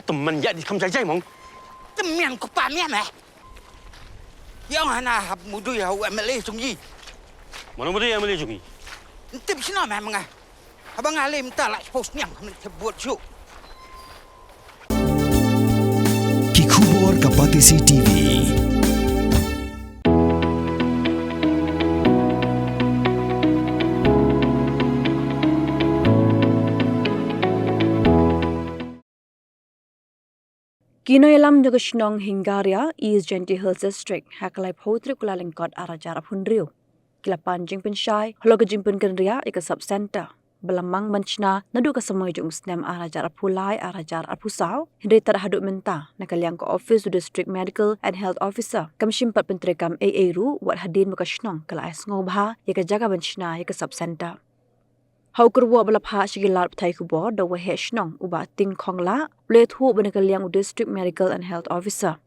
teman ya di kamjai jai mong. Teman ko pa miya meh. Yang hana hab mudu ya hu MLA sungyi. Mana muda yang boleh jungi? Tip sino meh mga. Abang alim ta la post nyang buat show. Kikubor Kapatisi TV. Kinoyalam juga Shnong Hingaria, East Genty Hills District, hakalai potri kula lengkot arajar punriu. Kila panjing pensyai, holo kejimpun kenria ika sub-center. Belamang menchna, nadu kesemua jung snem arajar pulai arajar pusau, hindri terhadap mentah, nakaliang ke Ophis District Medical and Health Officer. Kamshimpat penterekam AA ru, wat hadin muka Shnong, kala es ngobha, ika jaga benchna ika sub-center. Hau kerwa belapha shigilar pthai kubo da wahe Shnong uba ting khongla ule thu benakaliang District Medical and Health Officer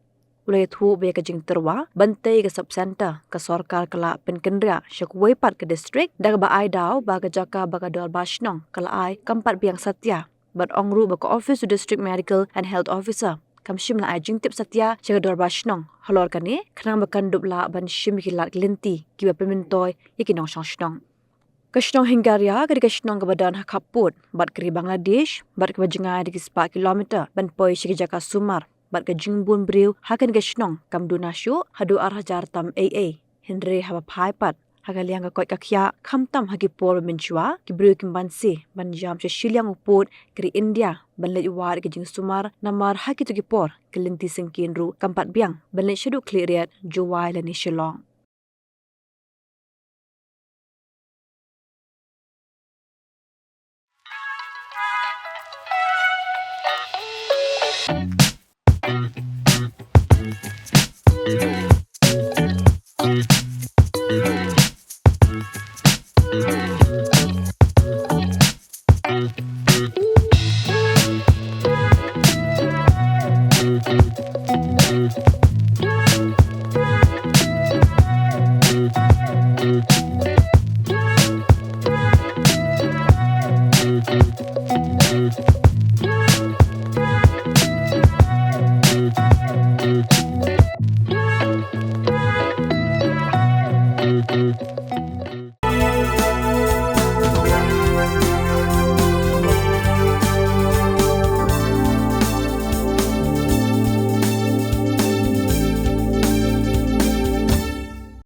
ule thu be ka jing terwa bantai ka sub center ka sarkar kala penkenria shakwai pat ka district da ba ai daw ba ka jaka ba ka dal ba Shnong kala ai kampat biang satya bat ongru ba ka Office District Medical and Health Officer kamshim la ai jing tip satya chaga dal ba Shnong halor kani khnang ba kan dubla ban shim hilat linti kiba pemintoy ikinong Shnong Shnong Hingaria ke Shnong ke badan hakaput, bat keri Bangladesh, bat ke bajengai di 4 kilometer, ban poi syiki jaka sumar, bat ke jingbun beriu, hakan ke Shnong, kam dunasyu, hadu arah jartam AA, hindri haba paipat, hakan liang ke koi kakya, kam tam hagi pol menchua, ki beriu kimbansi, ban jam syiliang uput, keri India, ban let uwar ke jing sumar, namar haki tu kipor, ke linti sengkin ru, kampat biang, ban let syeduk kliriat, juwai lani Shillong.